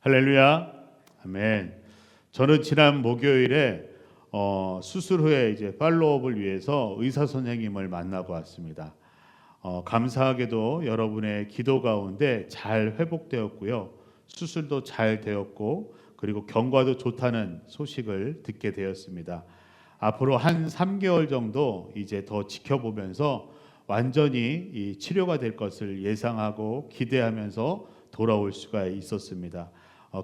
할렐루야, 아멘. 저는 지난 목요일에 수술 후에 이제 팔로업을 위해서 의사 선생님을 만나고 왔습니다. 감사하게도 여러분의 기도 가운데 잘 회복되었고요. 수술도 잘 되었고 그리고 경과도 좋다는 소식을 듣게 되었습니다. 앞으로 한 3개월 정도 이제 더 지켜보면서 완전히 이 치료가 될 것을 예상하고 기대하면서 돌아올 수가 있었습니다.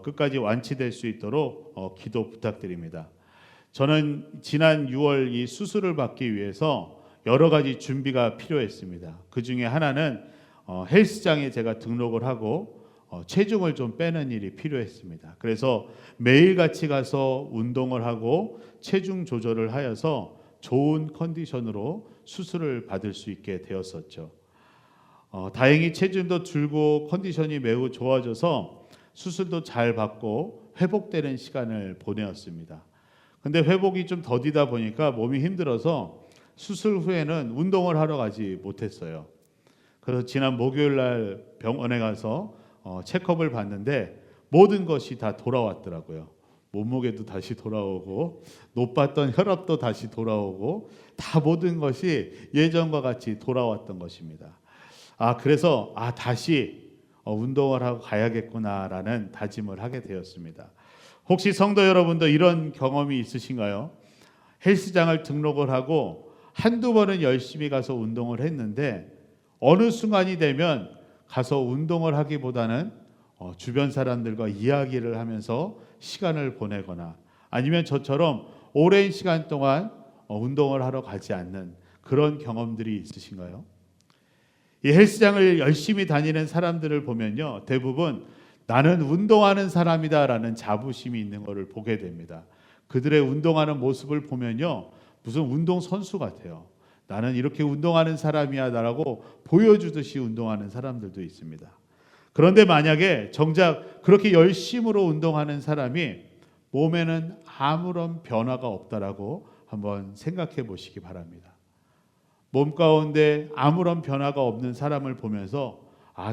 끝까지 완치될 수 있도록 기도 부탁드립니다. 저는 지난 6월 이 수술을 받기 위해서 여러 가지 준비가 필요했습니다. 그 중에 하나는 헬스장에 제가 등록을 하고 체중을 좀 빼는 일이 필요했습니다. 그래서 매일같이 가서 운동을 하고 체중 조절을 하여서 좋은 컨디션으로 수술을 받을 수 있게 되었었죠. 다행히 체중도 줄고 컨디션이 매우 좋아져서 수술도 잘 받고 회복되는 시간을 보내었습니다. 근데 회복이 좀 더디다 보니까 몸이 힘들어서 수술 후에는 운동을 하러 가지 못했어요. 그래서 지난 목요일 날 병원에 가서 체크업을 받는데 모든 것이 다 돌아왔더라고요. 몸무게도 다시 돌아오고 높았던 혈압도 다시 돌아오고 다 모든 것이 예전과 같이 돌아왔던 것입니다. 그래서 다시 운동을 하고 가야겠구나라는 다짐을 하게 되었습니다. 혹시 성도 여러분도 이런 경험이 있으신가요? 헬스장을 등록을 하고 한두 번은 열심히 가서 운동을 했는데 어느 순간이 되면 가서 운동을 하기보다는 주변 사람들과 이야기를 하면서 시간을 보내거나 아니면 저처럼 오랜 시간 동안 운동을 하러 가지 않는 그런 경험들이 있으신가요? 이 헬스장을 열심히 다니는 사람들을 보면요, 대부분 나는 운동하는 사람이다라는 자부심이 있는 것을 보게 됩니다. 그들의 운동하는 모습을 보면요, 무슨 운동 선수 같아요. 나는 이렇게 운동하는 사람이야라고 보여주듯이 운동하는 사람들도 있습니다. 그런데 만약에 정작 그렇게 열심으로 운동하는 사람이 몸에는 아무런 변화가 없다라고 한번 생각해 보시기 바랍니다. 몸 가운데 아무런 변화가 없는 사람을 보면서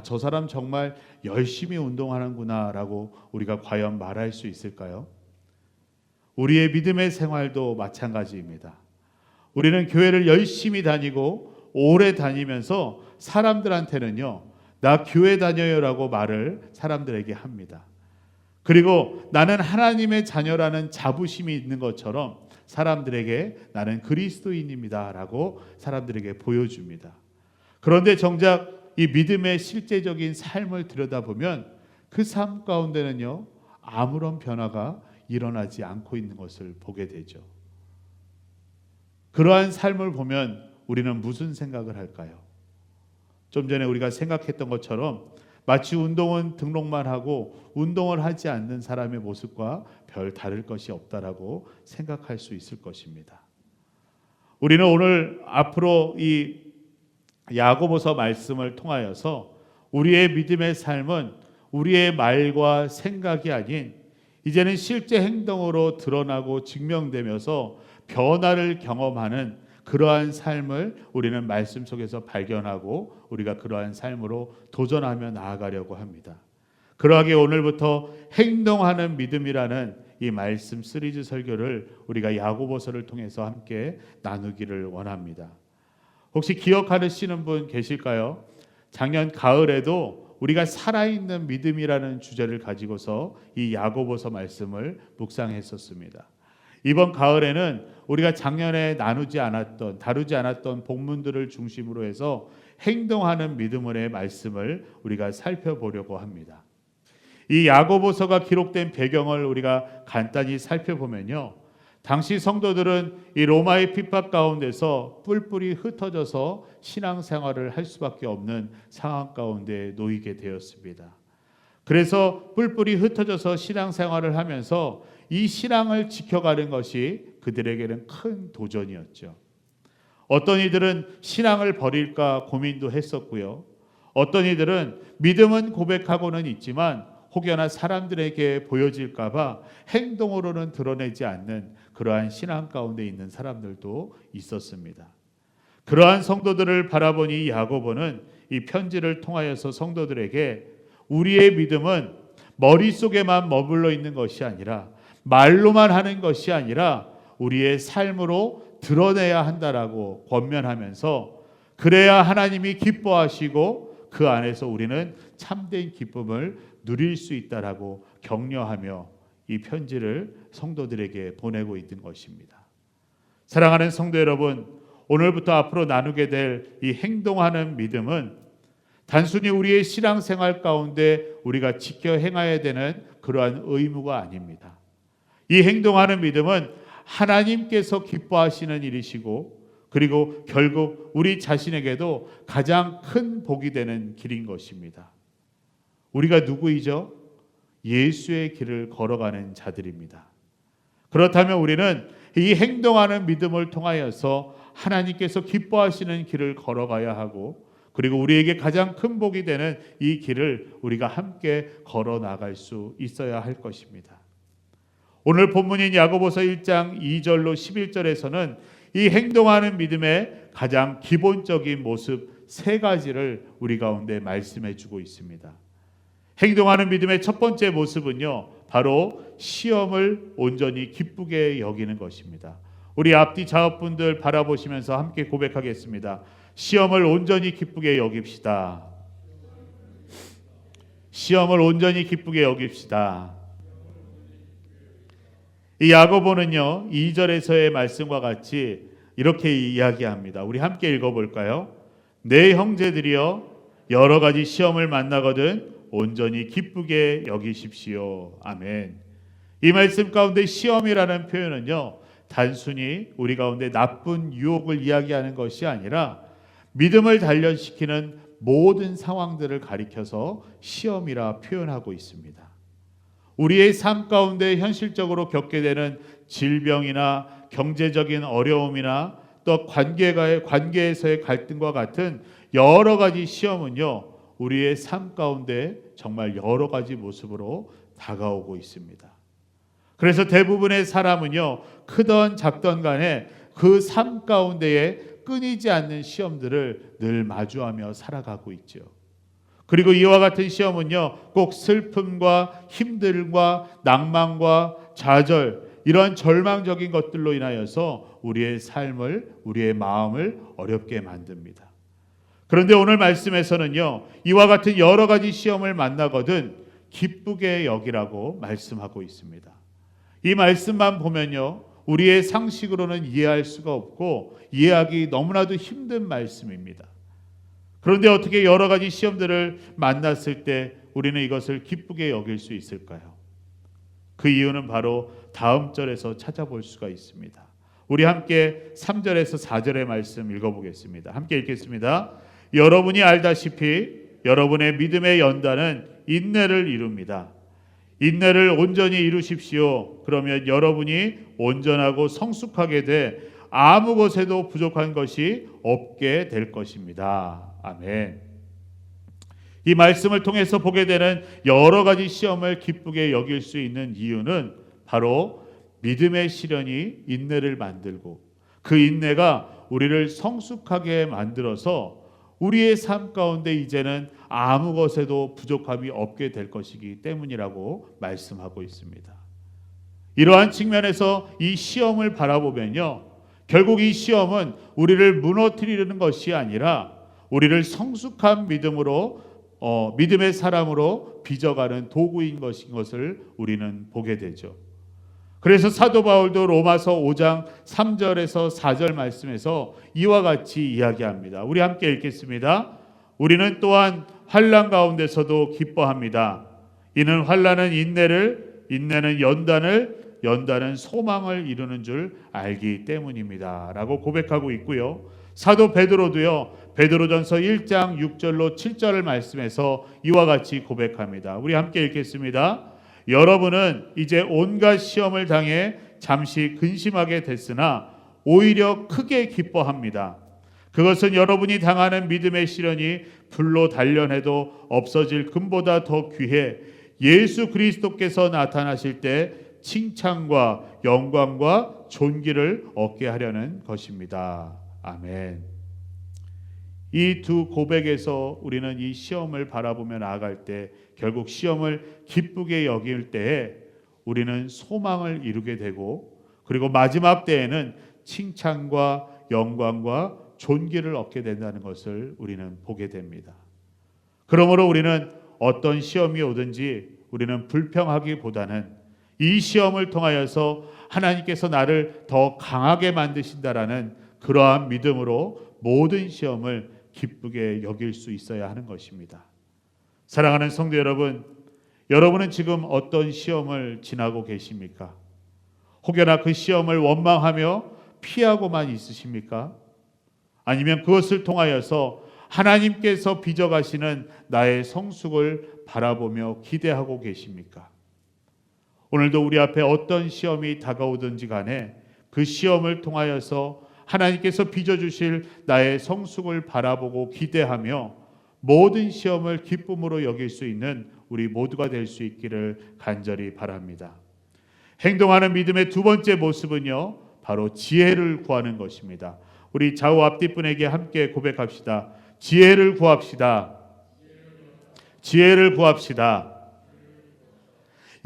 저 사람 정말 열심히 운동하는구나 라고 우리가 과연 말할 수 있을까요? 우리의 믿음의 생활도 마찬가지입니다. 우리는 교회를 열심히 다니고 오래 다니면서 사람들한테는요, 나 교회 다녀요라고 말을 사람들에게 합니다. 그리고 나는 하나님의 자녀라는 자부심이 있는 것처럼 사람들에게 나는 그리스도인입니다 라고 사람들에게 보여줍니다. 그런데 정작 이 믿음의 실제적인 삶을 들여다보면 그 삶 가운데는요, 아무런 변화가 일어나지 않고 있는 것을 보게 되죠. 그러한 삶을 보면 우리는 무슨 생각을 할까요? 좀 전에 우리가 생각했던 것처럼 마치 운동은 등록만 하고 운동을 하지 않는 사람의 모습과 별 다를 것이 없다라고 생각할 수 있을 것입니다. 우리는 오늘 앞으로 이 야고보서 말씀을 통하여서 우리의 믿음의 삶은 우리의 말과 생각이 아닌 이제는 실제 행동으로 드러나고 증명되면서 변화를 경험하는 그러한 삶을 우리는 말씀 속에서 발견하고 우리가 그러한 삶으로 도전하며 나아가려고 합니다. 그러하게 오늘부터 행동하는 믿음이라는 이 말씀 시리즈 설교를 우리가 야고보서를 통해서 함께 나누기를 원합니다. 혹시 기억하시는 분 계실까요? 작년 가을에도 우리가 살아있는 믿음이라는 주제를 가지고서 이 야고보서 말씀을 묵상했었습니다. 이번 가을에는 우리가 작년에 다루지 않았던 본문들을 중심으로 해서 행동하는 믿음의 말씀을 우리가 살펴보려고 합니다. 이 야고보서가 기록된 배경을 우리가 간단히 살펴보면요, 당시 성도들은 이 로마의 핍박 가운데서 뿔뿔이 흩어져서 신앙생활을 할 수밖에 없는 상황 가운데 놓이게 되었습니다. 그래서 뿔뿔이 흩어져서 신앙생활을 하면서 이 신앙을 지켜가는 것이 그들에게는 큰 도전이었죠. 어떤 이들은 신앙을 버릴까 고민도 했었고요. 어떤 이들은 믿음은 고백하고는 있지만 혹여나 사람들에게 보여질까 봐 행동으로는 드러내지 않는 그러한 신앙 가운데 있는 사람들도 있었습니다. 그러한 성도들을 바라보니 야고보는 이 편지를 통하여서 성도들에게 우리의 믿음은 머릿속에만 머물러 있는 것이 아니라 말로만 하는 것이 아니라 우리의 삶으로 드러내야 한다라고 권면하면서 그래야 하나님이 기뻐하시고 그 안에서 우리는 참된 기쁨을 누릴 수 있다라고 격려하며 이 편지를 성도들에게 보내고 있는 것입니다. 사랑하는 성도 여러분, 오늘부터 앞으로 나누게 될 이 행동하는 믿음은 단순히 우리의 신앙생활 가운데 우리가 지켜 행해야 되는 그러한 의무가 아닙니다. 이 행동하는 믿음은 하나님께서 기뻐하시는 일이시고 그리고 결국 우리 자신에게도 가장 큰 복이 되는 길인 것입니다. 우리가 누구이죠? 예수의 길을 걸어가는 자들입니다. 그렇다면 우리는 이 행동하는 믿음을 통하여서 하나님께서 기뻐하시는 길을 걸어가야 하고 그리고 우리에게 가장 큰 복이 되는 이 길을 우리가 함께 걸어 나갈 수 있어야 할 것입니다. 오늘 본문인 야고보서 1장 2절로 11절에서는 이 행동하는 믿음의 가장 기본적인 모습 세 가지를 우리 가운데 말씀해 주고 있습니다. 행동하는 믿음의 첫 번째 모습은요, 바로 시험을 온전히 기쁘게 여기는 것입니다. 우리 앞뒤 자업분들 바라보시면서 함께 고백하겠습니다. 시험을 온전히 기쁘게 여깁시다. 시험을 온전히 기쁘게 여깁시다. 이 야고보는요 2절에서의 말씀과 같이 이렇게 이야기합니다. 우리 함께 읽어볼까요? 내 형제들이여 여러 가지 시험을 만나거든 온전히 기쁘게 여기십시오. 아멘. 이 말씀 가운데 시험이라는 표현은요 단순히 우리 가운데 나쁜 유혹을 이야기하는 것이 아니라 믿음을 단련시키는 모든 상황들을 가리켜서 시험이라 표현하고 있습니다. 우리의 삶 가운데 현실적으로 겪게 되는 질병이나 경제적인 어려움이나 또 관계에서의 갈등과 같은 여러 가지 시험은요 우리의 삶 가운데 정말 여러 가지 모습으로 다가오고 있습니다. 그래서 대부분의 사람은요 크던 작던 간에 그 삶 가운데에 끊이지 않는 시험들을 늘 마주하며 살아가고 있죠. 그리고 이와 같은 시험은요 꼭 슬픔과 힘듦과 낭만과 좌절 이러한 절망적인 것들로 인하여서 우리의 삶을 우리의 마음을 어렵게 만듭니다. 그런데 오늘 말씀에서는요 이와 같은 여러 가지 시험을 만나거든 기쁘게 여기라고 말씀하고 있습니다. 이 말씀만 보면요 우리의 상식으로는 이해할 수가 없고 이해하기 너무나도 힘든 말씀입니다. 그런데 어떻게 여러 가지 시험들을 만났을 때 우리는 이것을 기쁘게 여길 수 있을까요? 그 이유는 바로 다음 절에서 찾아볼 수가 있습니다. 우리 함께 3절에서 4절의 말씀 읽어보겠습니다. 함께 읽겠습니다. 여러분이 알다시피 여러분의 믿음의 연단은 인내를 이룹니다. 인내를 온전히 이루십시오. 그러면 여러분이 온전하고 성숙하게 돼 아무 것에도 부족한 것이 없게 될 것입니다. 아멘. 이 말씀을 통해서 보게 되는 여러 가지 시험을 기쁘게 여길 수 있는 이유는 바로 믿음의 시련이 인내를 만들고 그 인내가 우리를 성숙하게 만들어서 우리의 삶 가운데 이제는 아무 것에도 부족함이 없게 될 것이기 때문이라고 말씀하고 있습니다. 이러한 측면에서 이 시험을 바라보면요 결국 이 시험은 우리를 무너뜨리는 것이 아니라 우리를 성숙한 믿음으로 믿음의 사람으로 빚어가는 도구인 것을 우리는 보게 되죠. 그래서 사도 바울도 로마서 5장 3절에서 4절 말씀에서 이와 같이 이야기합니다. 우리 함께 읽겠습니다. 우리는 또한 환난 가운데서도 기뻐합니다. 이는 환난은 인내를, 인내는 연단을, 연단은 소망을 이루는 줄 알기 때문입니다. 라고 고백하고 있고요. 사도 베드로도요. 베드로전서 1장 6절로 7절을 말씀해서 이와 같이 고백합니다. 우리 함께 읽겠습니다. 여러분은 이제 온갖 시험을 당해 잠시 근심하게 됐으나 오히려 크게 기뻐합니다. 그것은 여러분이 당하는 믿음의 시련이 불로 단련해도 없어질 금보다 더 귀해 예수 그리스도께서 나타나실 때 칭찬과 영광과 존귀를 얻게 하려는 것입니다. 아멘. 이 두 고백에서 우리는 이 시험을 바라보며 나아갈 때 결국 시험을 기쁘게 여길 때에 우리는 소망을 이루게 되고 그리고 마지막 때에는 칭찬과 영광과 존귀를 얻게 된다는 것을 우리는 보게 됩니다. 그러므로 우리는 어떤 시험이 오든지 우리는 불평하기보다는 이 시험을 통하여서 하나님께서 나를 더 강하게 만드신다라는 그러한 믿음으로 모든 시험을 기쁘게 여길 수 있어야 하는 것입니다. 사랑하는 성도 여러분, 여러분은 지금 어떤 시험을 지나고 계십니까? 혹여나 그 시험을 원망하며 피하고만 있으십니까? 아니면 그것을 통하여서 하나님께서 빚어가시는 나의 성숙을 바라보며 기대하고 계십니까? 오늘도 우리 앞에 어떤 시험이 다가오든지 간에 그 시험을 통하여서 하나님께서 빚어주실 나의 성숙을 바라보고 기대하며 모든 시험을 기쁨으로 여길 수 있는 우리 모두가 될 수 있기를 간절히 바랍니다. 행동하는 믿음의 두 번째 모습은요, 바로 지혜를 구하는 것입니다. 우리 좌우 앞뒷분에게 함께 고백합시다. 지혜를 구합시다. 지혜를 구합시다.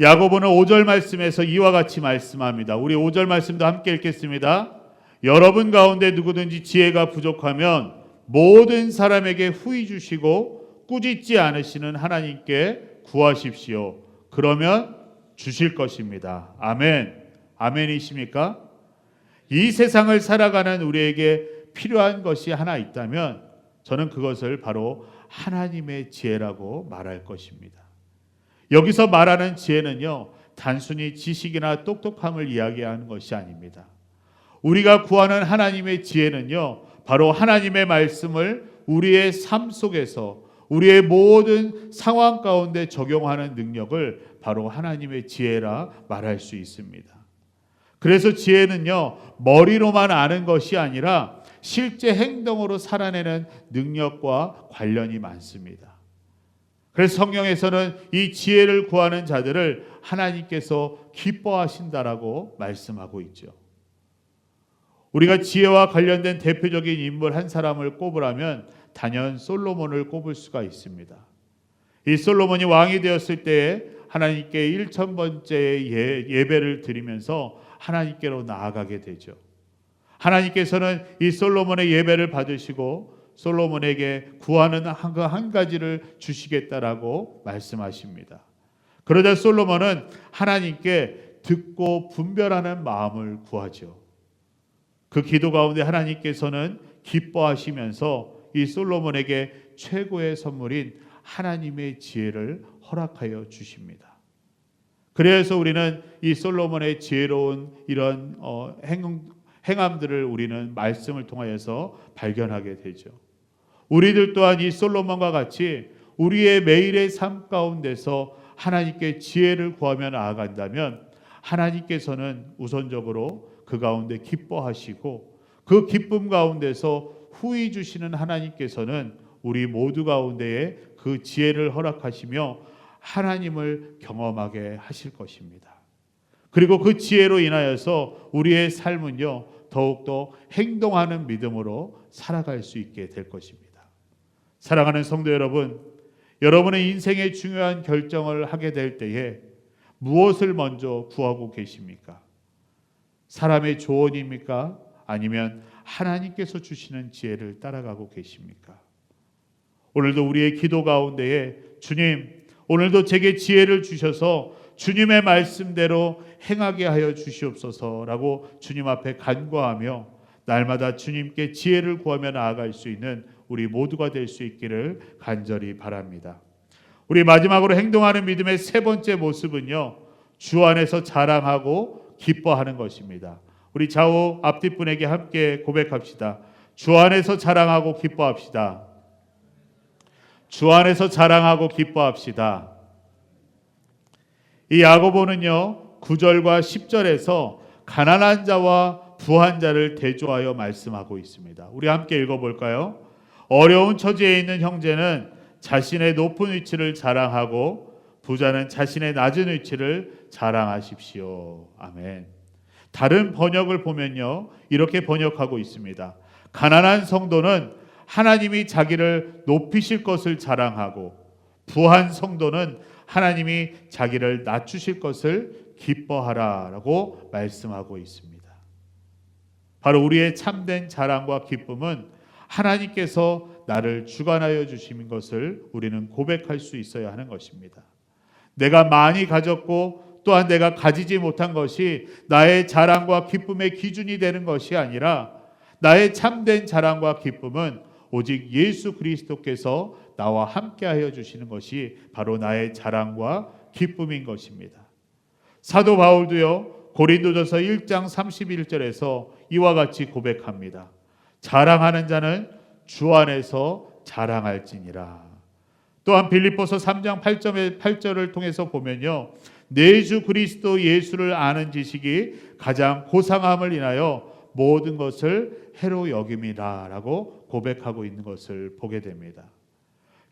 야고보는 5절 말씀에서 이와 같이 말씀합니다. 우리 5절 말씀도 함께 읽겠습니다. 여러분 가운데 누구든지 지혜가 부족하면 모든 사람에게 후히 주시고 꾸짖지 않으시는 하나님께 구하십시오. 그러면 주실 것입니다. 아멘. 아멘이십니까? 이 세상을 살아가는 우리에게 필요한 것이 하나 있다면 저는 그것을 바로 하나님의 지혜라고 말할 것입니다. 여기서 말하는 지혜는요, 단순히 지식이나 똑똑함을 이야기하는 것이 아닙니다. 우리가 구하는 하나님의 지혜는요, 바로 하나님의 말씀을 우리의 삶 속에서 우리의 모든 상황 가운데 적용하는 능력을 바로 하나님의 지혜라 말할 수 있습니다. 그래서 지혜는요, 머리로만 아는 것이 아니라 실제 행동으로 살아내는 능력과 관련이 많습니다. 그래서 성경에서는 이 지혜를 구하는 자들을 하나님께서 기뻐하신다라고 말씀하고 있죠. 우리가 지혜와 관련된 대표적인 인물 한 사람을 꼽으라면 단연 솔로몬을 꼽을 수가 있습니다. 이 솔로몬이 왕이 되었을 때에 하나님께 1000번째 예배를 드리면서 하나님께로 나아가게 되죠. 하나님께서는 이 솔로몬의 예배를 받으시고 솔로몬에게 구하는 한 가지를 주시겠다라고 말씀하십니다. 그러자 솔로몬은 하나님께 듣고 분별하는 마음을 구하죠. 그 기도 가운데 하나님께서는 기뻐하시면서 이 솔로몬에게 최고의 선물인 하나님의 지혜를 허락하여 주십니다. 그래서 우리는 이 솔로몬의 지혜로운 이런 행함들을 우리는 말씀을 통하여서 발견하게 되죠. 우리들 또한 이 솔로몬과 같이 우리의 매일의 삶 가운데서 하나님께 지혜를 구하며 나아간다면 하나님께서는 우선적으로 그 가운데 기뻐하시고 그 기쁨 가운데서 후히 주시는 하나님께서는 우리 모두 가운데에 그 지혜를 허락하시며 하나님을 경험하게 하실 것입니다. 그리고 그 지혜로 인하여서 우리의 삶은요, 더욱더 행동하는 믿음으로 살아갈 수 있게 될 것입니다. 사랑하는 성도 여러분, 여러분의 인생의 중요한 결정을 하게 될 때에 무엇을 먼저 구하고 계십니까? 사람의 조언입니까? 아니면 하나님께서 주시는 지혜를 따라가고 계십니까? 오늘도 우리의 기도 가운데에 주님, 오늘도 제게 지혜를 주셔서 주님의 말씀대로 행하게 하여 주시옵소서라고 주님 앞에 간구하며 날마다 주님께 지혜를 구하며 나아갈 수 있는 우리 모두가 될 수 있기를 간절히 바랍니다. 우리 마지막으로 행동하는 믿음의 세 번째 모습은요, 주 안에서 자랑하고 기뻐하는 것입니다. 우리 좌우 앞뒷분에게 함께 고백합시다. 주 안에서 자랑하고 기뻐합시다. 주 안에서 자랑하고 기뻐합시다. 이 야고보는요, 9절과 10절에서 가난한 자와 부한 자를 대조하여 말씀하고 있습니다. 우리 함께 읽어볼까요? 어려운 처지에 있는 형제는 자신의 높은 위치를 자랑하고 부자는 자신의 낮은 위치를 자랑하십시오. 아멘. 다른 번역을 보면요, 이렇게 번역하고 있습니다. 가난한 성도는 하나님이 자기를 높이실 것을 자랑하고, 부한 성도는 하나님이 자기를 낮추실 것을 기뻐하라라고 말씀하고 있습니다. 바로 우리의 참된 자랑과 기쁨은 하나님께서 나를 주관하여 주신 것을 우리는 고백할 수 있어야 하는 것입니다. 내가 많이 가졌고 또한 내가 가지지 못한 것이 나의 자랑과 기쁨의 기준이 되는 것이 아니라, 나의 참된 자랑과 기쁨은 오직 예수 그리스도께서 나와 함께하여 주시는 것이 바로 나의 자랑과 기쁨인 것입니다. 사도 바울도요, 고린도전서 1장 31절에서 이와 같이 고백합니다. 자랑하는 자는 주 안에서 자랑할지니라. 또한 빌립보서 3장 8절을 통해서 보면요, 내 주 그리스도 예수를 아는 지식이 가장 고상함을 인하여 모든 것을 해로 여김이라 라고 고백하고 있는 것을 보게 됩니다.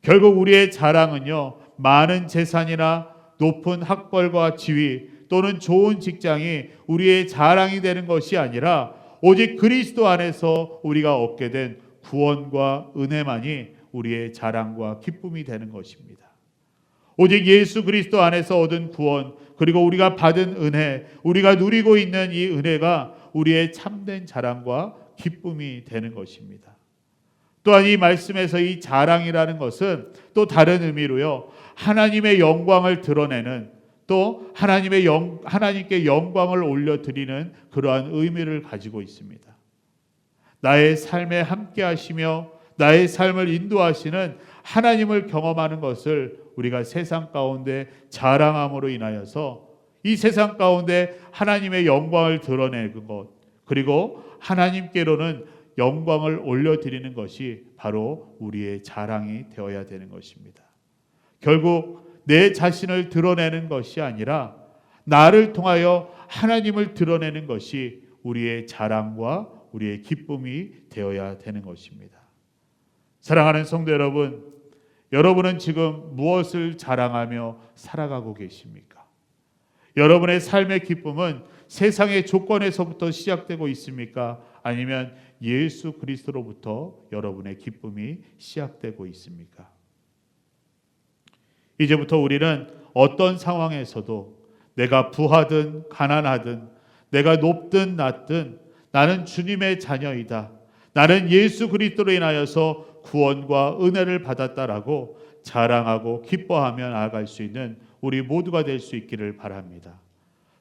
결국 우리의 자랑은요, 많은 재산이나 높은 학벌과 지위 또는 좋은 직장이 우리의 자랑이 되는 것이 아니라 오직 그리스도 안에서 우리가 얻게 된 구원과 은혜만이 우리의 자랑과 기쁨이 되는 것입니다. 오직 예수 그리스도 안에서 얻은 구원, 그리고 우리가 받은 은혜, 우리가 누리고 있는 이 은혜가 우리의 참된 자랑과 기쁨이 되는 것입니다. 또한 이 말씀에서 이 자랑이라는 것은 또 다른 의미로요, 하나님의 영광을 드러내는, 또 하나님께 영광을 올려드리는 그러한 의미를 가지고 있습니다. 나의 삶에 함께 하시며 나의 삶을 인도하시는 하나님을 경험하는 것을 우리가 세상 가운데 자랑함으로 인하여서 이 세상 가운데 하나님의 영광을 드러내는 것, 그리고 하나님께로는 영광을 올려드리는 것이 바로 우리의 자랑이 되어야 되는 것입니다. 결국 내 자신을 드러내는 것이 아니라 나를 통하여 하나님을 드러내는 것이 우리의 자랑과 우리의 기쁨이 되어야 되는 것입니다. 사랑하는 성도 여러분, 여러분은 지금 무엇을 자랑하며 살아가고 계십니까? 여러분의 삶의 기쁨은 세상의 조건에서부터 시작되고 있습니까? 아니면 예수 그리스도로부터 여러분의 기쁨이 시작되고 있습니까? 이제부터 우리는 어떤 상황에서도 내가 부하든 가난하든, 내가 높든 낮든 나는 주님의 자녀이다, 나는 예수 그리스도로 인하여서 구원과 은혜를 받았다라고 자랑하고 기뻐하며 나아갈 수 있는 우리 모두가 될 수 있기를 바랍니다.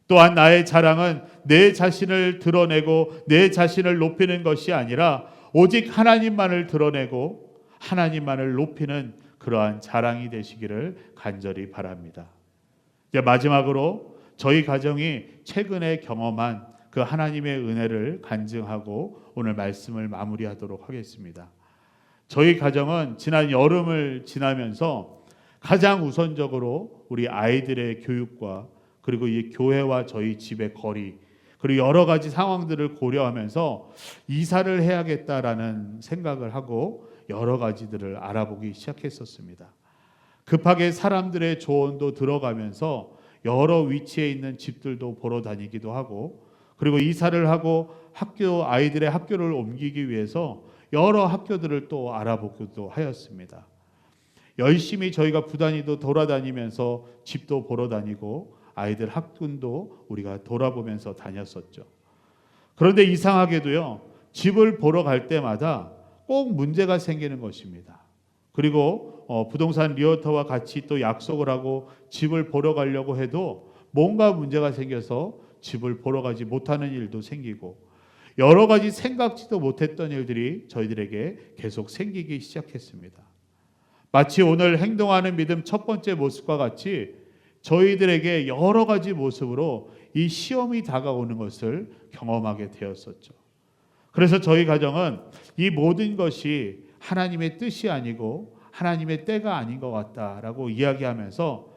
또한 나의 자랑은 내 자신을 드러내고 내 자신을 높이는 것이 아니라 오직 하나님만을 드러내고 하나님만을 높이는 그러한 자랑이 되시기를 간절히 바랍니다. 이제 마지막으로 저희 가정이 최근에 경험한 그 하나님의 은혜를 간증하고 오늘 말씀을 마무리하도록 하겠습니다. 저희 가정은 지난 여름을 지나면서 가장 우선적으로 우리 아이들의 교육과, 그리고 이 교회와 저희 집의 거리, 그리고 여러 가지 상황들을 고려하면서 이사를 해야겠다라는 생각을 하고 여러 가지들을 알아보기 시작했었습니다. 급하게 사람들의 조언도 들어가면서 여러 위치에 있는 집들도 보러 다니기도 하고, 그리고 이사를 하고 아이들의 학교를 옮기기 위해서 여러 학교들을 또 알아보기도 하였습니다. 열심히 저희가 부단히도 돌아다니면서 집도 보러 다니고 아이들 학군도 우리가 돌아보면서 다녔었죠. 그런데 이상하게도요, 집을 보러 갈 때마다 꼭 문제가 생기는 것입니다. 그리고 부동산 리얼터와 같이 또 약속을 하고 집을 보러 가려고 해도 뭔가 문제가 생겨서 집을 보러 가지 못하는 일도 생기고, 여러 가지 생각지도 못했던 일들이 저희들에게 계속 생기기 시작했습니다. 마치 오늘 행동하는 믿음 첫 번째 모습과 같이 저희들에게 여러 가지 모습으로 이 시험이 다가오는 것을 경험하게 되었었죠. 그래서 저희 가정은 이 모든 것이 하나님의 뜻이 아니고 하나님의 때가 아닌 것 같다라고 이야기하면서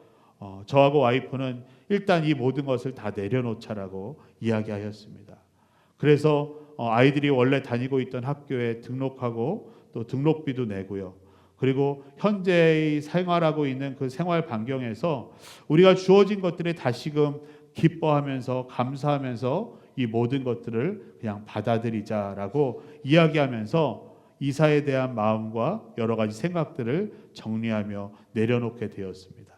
저하고 와이프는 일단 이 모든 것을 다 내려놓자라고 이야기하였습니다. 그래서 아이들이 원래 다니고 있던 학교에 등록하고 또 등록비도 내고요. 그리고 현재 생활하고 있는 그 생활 반경에서 우리가 주어진 것들에 다시금 기뻐하면서 감사하면서 이 모든 것들을 그냥 받아들이자라고 이야기하면서 이사에 대한 마음과 여러 가지 생각들을 정리하며 내려놓게 되었습니다.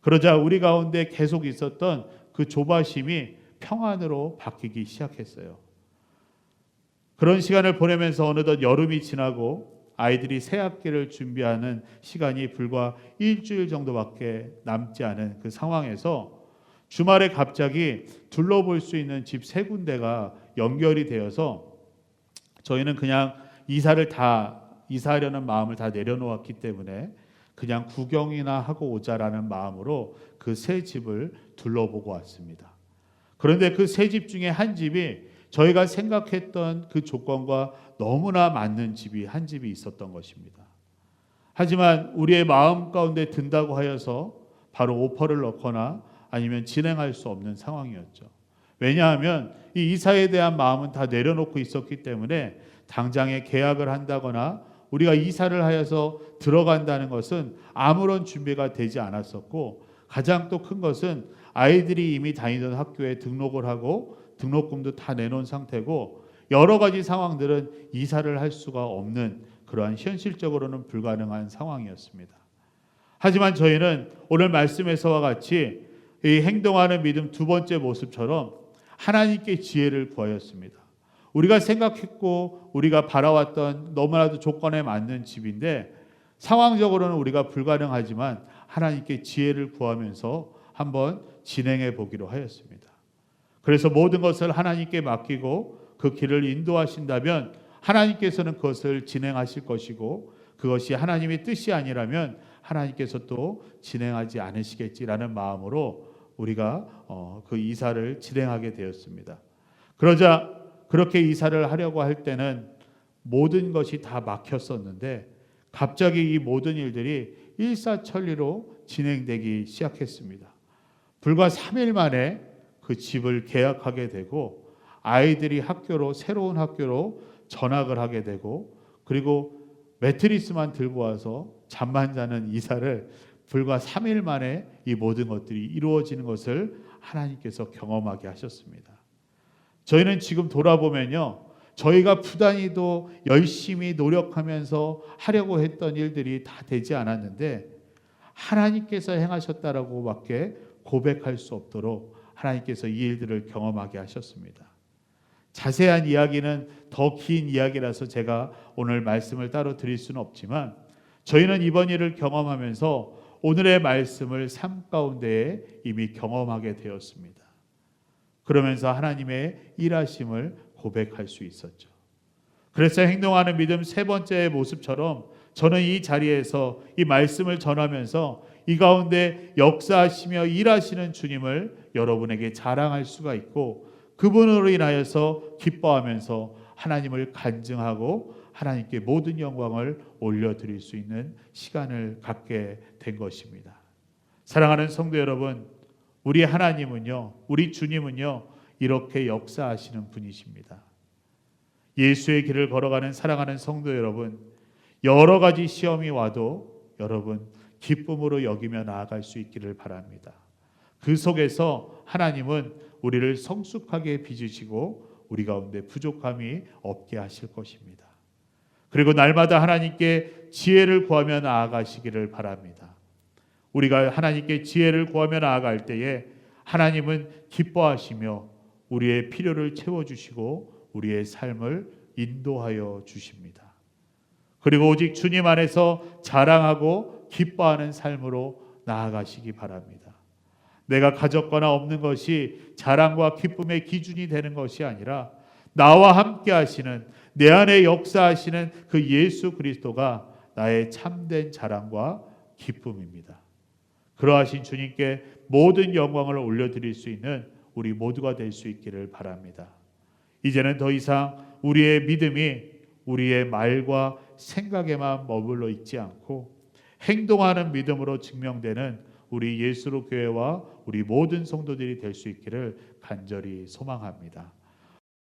그러자 우리 가운데 계속 있었던 그 조바심이 평안으로 바뀌기 시작했어요. 그런 시간을 보내면서 어느덧 여름이 지나고 아이들이 새 학기를 준비하는 시간이 불과 일주일 정도밖에 남지 않은 그 상황에서 주말에 갑자기 둘러볼 수 있는 집 세 군데가 연결이 되어서 저희는 그냥 이사하려는 마음을 다 내려놓았기 때문에 그냥 구경이나 하고 오자라는 마음으로 그 세 집을 둘러보고 왔습니다. 그런데 그 세 집 중에 한 집이 저희가 생각했던 그 조건과 너무나 맞는 집이 한 집이 있었던 것입니다. 하지만 우리의 마음 가운데 든다고 하여서 바로 오퍼를 넣거나 아니면 진행할 수 없는 상황이었죠. 왜냐하면 이 이사에 대한 마음은 다 내려놓고 있었기 때문에 당장에 계약을 한다거나 우리가 이사를 하여서 들어간다는 것은 아무런 준비가 되지 않았었고, 가장 또 큰 것은 아이들이 이미 다니던 학교에 등록을 하고 등록금도 다 내놓은 상태고 여러 가지 상황들은 이사를 할 수가 없는 그러한 현실적으로는 불가능한 상황이었습니다. 하지만 저희는 오늘 말씀에서와 같이 이 행동하는 믿음 두 번째 모습처럼 하나님께 지혜를 구하였습니다. 우리가 생각했고 우리가 바라왔던 너무나도 조건에 맞는 집인데 상황적으로는 우리가 불가능하지만 하나님께 지혜를 구하면서 한번 진행해 보기로 하였습니다. 그래서 모든 것을 하나님께 맡기고 그 길을 인도하신다면 하나님께서는 그것을 진행하실 것이고, 그것이 하나님의 뜻이 아니라면 하나님께서 또 진행하지 않으시겠지라는 마음으로 우리가 그 이사를 진행하게 되었습니다. 그러자 그렇게 이사를 하려고 할 때는 모든 것이 다 막혔었는데 갑자기 이 모든 일들이 일사천리로 진행되기 시작했습니다. 불과 3일 만에 그 집을 계약하게 되고 아이들이 새로운 학교로 전학을 하게 되고, 그리고 매트리스만 들고 와서 잠만 자는 이사를 불과 3일 만에 이 모든 것들이 이루어지는 것을 하나님께서 경험하게 하셨습니다. 저희는 지금 돌아보면요, 저희가 부단히도 열심히 노력하면서 하려고 했던 일들이 다 되지 않았는데 하나님께서 행하셨다라고 밖에 고백할 수 없도록 하나님께서 이 일들을 경험하게 하셨습니다. 자세한 이야기는 더 긴 이야기라서 제가 오늘 말씀을 따로 드릴 수는 없지만 저희는 이번 일을 경험하면서 오늘의 말씀을 삶 가운데에 이미 경험하게 되었습니다. 그러면서 하나님의 일하심을 고백할 수 있었죠. 그래서 행동하는 믿음 세 번째 모습처럼 저는 이 자리에서 이 말씀을 전하면서 이 가운데 역사하시며 일하시는 주님을 여러분에게 자랑할 수가 있고, 그분으로 인하여서 기뻐하면서 하나님을 간증하고 하나님께 모든 영광을 올려드릴 수 있는 시간을 갖게 된 것입니다. 사랑하는 성도 여러분, 우리 하나님은요, 우리 주님은요, 이렇게 역사하시는 분이십니다. 예수의 길을 걸어가는 사랑하는 성도 여러분, 여러 가지 시험이 와도 여러분 기쁨으로 여기며 나아갈 수 있기를 바랍니다. 그 속에서 하나님은 우리를 성숙하게 빚으시고 우리 가운데 부족함이 없게 하실 것입니다. 그리고 날마다 하나님께 지혜를 구하며 나아가시기를 바랍니다. 우리가 하나님께 지혜를 구하며 나아갈 때에 하나님은 기뻐하시며 우리의 필요를 채워주시고 우리의 삶을 인도하여 주십니다. 그리고 오직 주님 안에서 자랑하고 기뻐하는 삶으로 나아가시기 바랍니다. 내가 가졌거나 없는 것이 자랑과 기쁨의 기준이 되는 것이 아니라 나와 함께 하시는, 내 안에 역사하시는 그 예수 그리스도가 나의 참된 자랑과 기쁨입니다. 그러하신 주님께 모든 영광을 올려드릴 수 있는 우리 모두가 될 수 있기를 바랍니다. 이제는 더 이상 우리의 믿음이 우리의 말과 생각에만 머물러 있지 않고 행동하는 믿음으로 증명되는 우리 예수로 교회와 우리 모든 성도들이 될 수 있기를 간절히 소망합니다.